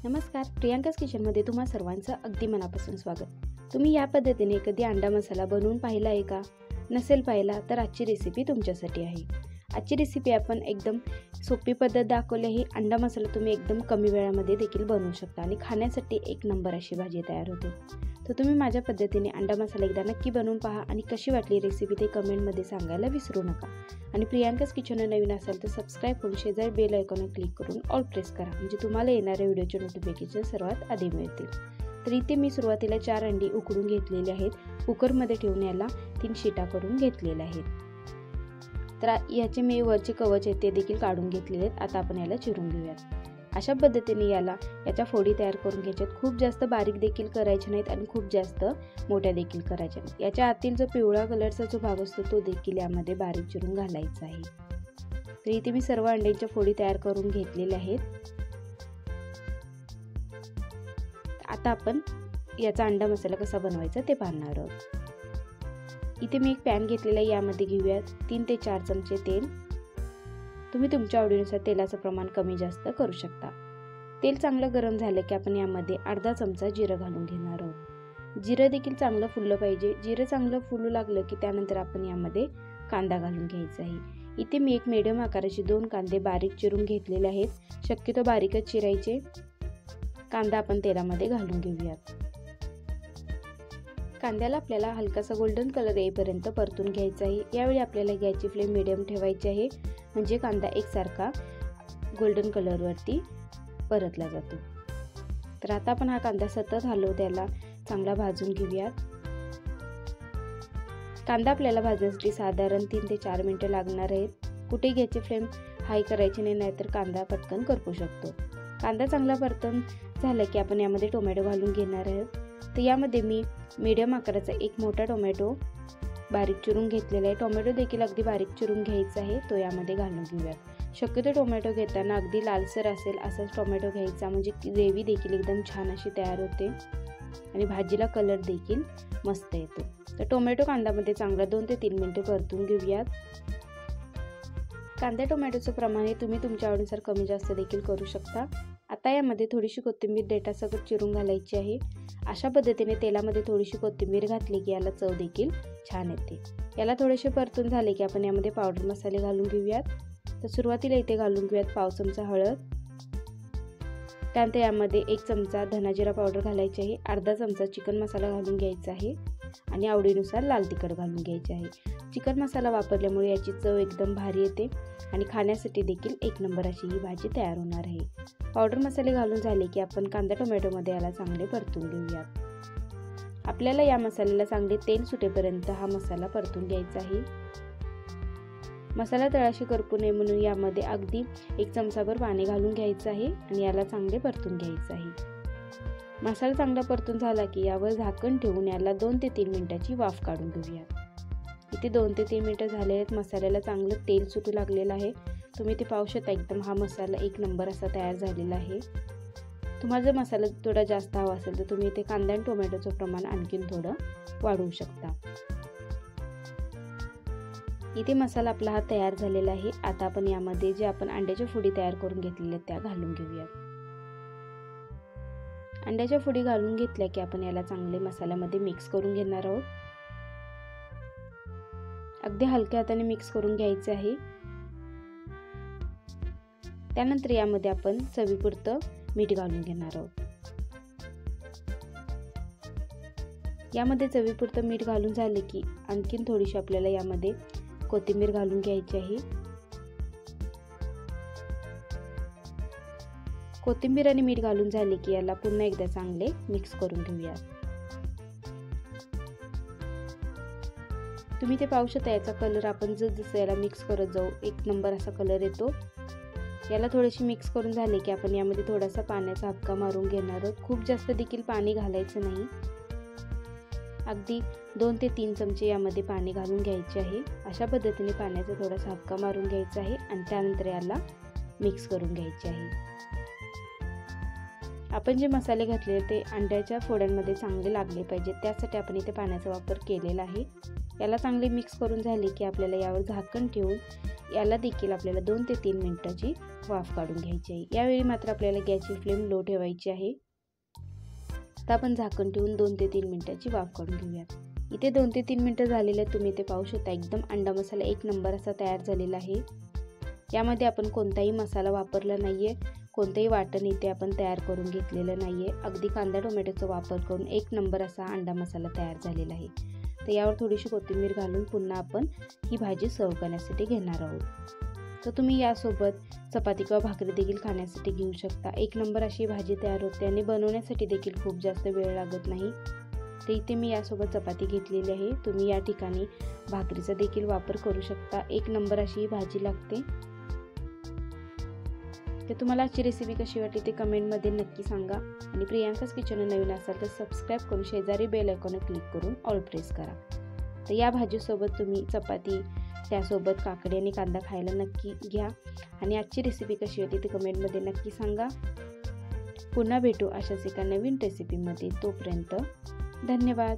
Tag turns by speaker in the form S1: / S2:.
S1: नमस्कार, प्रियांकाज किचनमध्ये तुम्हा सर्वांचं अगदी मनापासून स्वागत। तुम्ही या पद्धतीने कधी अंडा मसाला बनवून पाहिला आहे का? नसेल पाहिला तर आजची रेसिपी तुमच्यासाठी आहे। आजची रेसिपी आपण एकदम सोपी पद्धत दाखवली आहे। अंडा मसाला तुम्ही एकदम कमी वेळामध्ये देखील बनवू शकता आणि खाण्यासाठी एक नंबर अशी भाजी तयार होते। तर तुम्ही माझ्या पद्धतीने अंडा मसाला एकदा नक्की बनवून पहा आणि कशी वाटली रेसिपी ते कमेंटमध्ये सांगायला विसरू नका। आणि प्रियांकाज किचनवर नवीन असाल तर सबस्क्राइब करून शेजारी बेल आयकॉनवर क्लिक करून ऑल प्रेस करा, म्हणजे तुम्हाला येणाऱ्या व्हिडिओचे नोटिफिकेशन सर्वात आधी मिळतील। तर इथे मी सुरुवातीला 4 अंडी उकडून घेतलेली आहेत। कुकरमध्ये ठेवून याला 3 शिटा करून घेतलेल्या आहेत। तर याचे मी वरचे कवच आहे ते देखील काढून घेतलेले आहेत। आता आपण याला चिरून घेऊयात। अशा पद्धतीने याच्या फोडी तयार करून घ्यायच्यात। खूप जास्त बारीक देखील करायचे नाहीत आणि खूप जास्त मोठ्या देखील करायच्या नाहीत। याच्या आतील जो पिवळा कलरचा जो भाग असतो तो देखील यामध्ये बारीक चिरून घालायचा आहे। तर इथे मी सर्व अंड्यांच्या फोडी तयार करून घेतलेल्या आहेत। आता आपण याचा अंडा मसाला कसा बनवायचा ते पाहणार आहोत। इथे मी एक पॅन घेतलेला आहे, यामध्ये घेऊयात 3 ते 4 चमचे तेल। तुम्ही तुमच्या आवडीनुसार तेलाचं प्रमाण कमी जास्त करू शकता। तेल चांगलं गरम झालं की आपण यामध्ये अर्धा चमचा जिरं घालून घेणार आहोत। जिरं देखील चांगलं फुललं पाहिजे। जिरं चांगलं फुलू लागलं की त्यानंतर आपण यामध्ये कांदा घालून घ्यायचा आहे। इथे मी एक मीडियम आकाराचे 2 कांदे बारीक चिरून घेतलेले आहेत। शक्यतो बारीकच चिरायचे। कांदा आपण तेलामध्ये घालून घेऊयात। कांद्याला आपल्याला हलकासा गोल्डन कलर येईपर्यंत परतून घ्यायचा आहे। यावेळी आपल्याला गॅसची फ्लेम मीडियम ठेवायची आहे, म्हणजे कांदा एकसारखा गोल्डन कलरवरती परतला जातो। तर आता आपण हा कांदा सतत हलवत याला चांगला भाजून घेऊयात। कांदा आपल्याला भाजण्यासाठी साधारण 3 ते 4 मिनिटं लागणार आहेत। कुठे गॅसची फ्लेम हाय करायची नाही, नाहीतर कांदा पटकन करपू शकतो। कांदा चांगला परतून झाला की आपण यामध्ये टोमॅटो घालून घेणार आहोत। तर यामध्ये मी मीडियम आकाराचा एक मोठा टोमॅटो बारीक चिरून घेतलेला आहे। टोमॅटो देखील अगदी बारीक चिरून घ्यायचा आहे, तो यामध्ये घालून घेऊयात। शक्यतो टोमॅटो घेताना अगदी लालसर असेल असाच टोमॅटो घ्यायचा, म्हणजे ग्रेव्ही देखील एकदम छान अशी तयार होते आणि भाजीला कलर देखील मस्त येतो। तर टोमॅटो कांद्यामध्ये चांगला 2 ते 3 मिनिटे परतून घेऊयात। कांदा टोमॅटोचं प्रमाण तुम्ही तुमच्या आवडीनुसार कमी जास्त देखील करू शकता। आता यामध्ये थोडीशी कोथिंबीर देठासकट चिरून घालायची आहे। अशा पद्धतीने तेलामध्ये थोडीशी कोथिंबीर घातली की याला चव देखील छान येते। याला थोडेसे परतून झाले की आपण यामध्ये पावडर मसाले घालून घेऊयात। तर सुरुवातीला इथे घालून घेऊयात पाव चमचा हळद, त्यानंतर यामध्ये 1 चमचा धना जिरा पावडर घालायची आहे, अर्धा चमचा चिकन मसाला घालून घ्यायचा आहे आणि आवडीनुसार लाल तिखट घालून घ्यायचे आहे। चिकन मसाला वापरल्यामुळे याची चव एकदम भारी येते आणि खाण्यासाठी देखील एक नंबर अशी ही भाजी तयार होणार आहे। पावडर मसाले घालून झाले की आपण कांदा टोमॅटोमध्ये याला चांगले परतून घेऊयात। आपल्याला या मसाल्याला चांगले तेल सुटेपर्यंत हा मसाला परतून घ्यायचा आहे। मसाला तळाशी करपू नये म्हणून यामध्ये अगदी 1 चमचाभर पाणी घालून घ्यायचं आहे आणि याला चांगले परतून घ्यायचं आहे। मसाला चांगला परतून झाला की यावर झाकण ठेवून याला 2 ते 3 मिनिटाची वाफ काढून घेऊयात। इथे 2 ते 3 मिनिटं झाले आहेत। मसाल्याला चांगलं तेल सुटू लागलेलं आहे। तुम्ही ते पाहू शकता, एकदम हा मसाला एक नंबर असा तयार झालेला आहे। तुम्हाला जर मसाला थोडा जास्त हवा असेल तर तुम्ही इथे कांदा आणि टोमॅटोचं प्रमाण आणखीन थोडं वाढवू शकता। इथे मसाला आपला हा तयार झालेला आहे। आता आपण यामध्ये जे आपण अंड्याच्या फोडी तयार करून घेतलेल्या त्या घालून घेऊयात। अंड्याच्या फोडी घालून घेतल्या की आपण याला चांगले मसाल्यामध्ये मिक्स करून घेणार आहोत। अगदी हलक्या हाताने मिक्स करून घ्यायचे आहे। त्यानंतर यामध्ये आपण चवीपुरतं मीठ घालून घेणार आहोत। यामध्ये चवीपुरतं मीठ घालून झाले की आणखीन थोडीशी आपल्याला यामध्ये कोथिंबीर घालून घ्यायची आहे। कोथिंबीर आणि मीठ घालून झाले की याला पुन्हा एकदा चांगले मिक्स करून घेऊयात। तुम्ही ते पाहू शकता, याचा कलर आपण जसं याला मिक्स करत जाऊ एक नंबर असा कलर येतो। याला थोडेसे मिक्स करून झाले की आपण यामध्ये थोडासा पाण्याचा हबका मारून घेणार आहोत। खूप जास्त देखील पाणी घालायचं नाही, अगदी 2 ते 3 चमचे यामध्ये पाणी घालून घ्यायचे आहे। अशा पद्धतीने पाण्याचा थोडासा हबका मारून घ्यायचा आहे आणि त्यानंतर याला मिक्स करून घ्यायचे आहे। आपण जे मसाले घातले ते अंड्याच्या फोड्यांमध्ये चांगले लागले पाहिजेत, त्यासाठी आपण इथे पाण्याचा वापर केलेला आहे। याला चांगले मिक्स करून झाले की आपल्याला यावर झाकण ठेवून याला देखील आपल्याला 2 ते 3 मिनिटाची वाफ काढून घ्यायची आहे। यावेळी मात्र आपल्याला गॅसची फ्लेम लो ठेवायची आहे। आता आपण झाकण ठेवून 2 ते 3 मिनिटाची वाफ काढून घेऊयात। इथे 2 ते 3 मिनिटं झालेले आहेत। तुम्ही इथे पाहू शकता एकदम अंडा मसाला एक नंबर असा तयार झालेला आहे। यामध्ये आपण कोणताही मसाला वापरला नाहीये, कोणतेही वाटण इथे आपण तयार करून घेतलेलं नाहीये। अगदी कांदा टोमॅटोचा वापर करून एक नंबर असा अंडा मसाला तयार झालेला आहे। तर यावर थोडीशी कोथिंबीर घालून पुन्हा आपण ही भाजी सर्व करण्यासाठी घेणार आहोत। तर तुम्ही यासोबत चपाती किंवा भाकरी देखील खाण्यासाठी घेऊ शकता। एक नंबर अशी भाजी तयार होते आणि बनवण्यासाठी देखील खूप जास्त वेळ लागत नाही। तर इथे मी यासोबत चपाती घेतलेली आहे। तुम्ही या ठिकाणी भाकरीचा देखील वापर करू शकता। एक नंबर अशी ही भाजी लागते। तर तुम्हाला आजची रेसिपी कशी वाटली ते कमेंटमध्ये नक्की सांगा आणि प्रियांकाज किचन नवीन असाल तर सबस्क्राईब करून शेजारी बेल आयकॉनवर क्लिक करून ऑल प्रेस करा। तर या भाजीसोबत तुम्ही चपाती त्यासोबत काकडी आणि कांदा खायला नक्की घ्या आणि आजची रेसिपी कशी होती ते कमेंटमध्ये नक्की सांगा। पुन्हा भेटू अशाच एका नवीन रेसिपीमध्ये। तोपर्यंत धन्यवाद।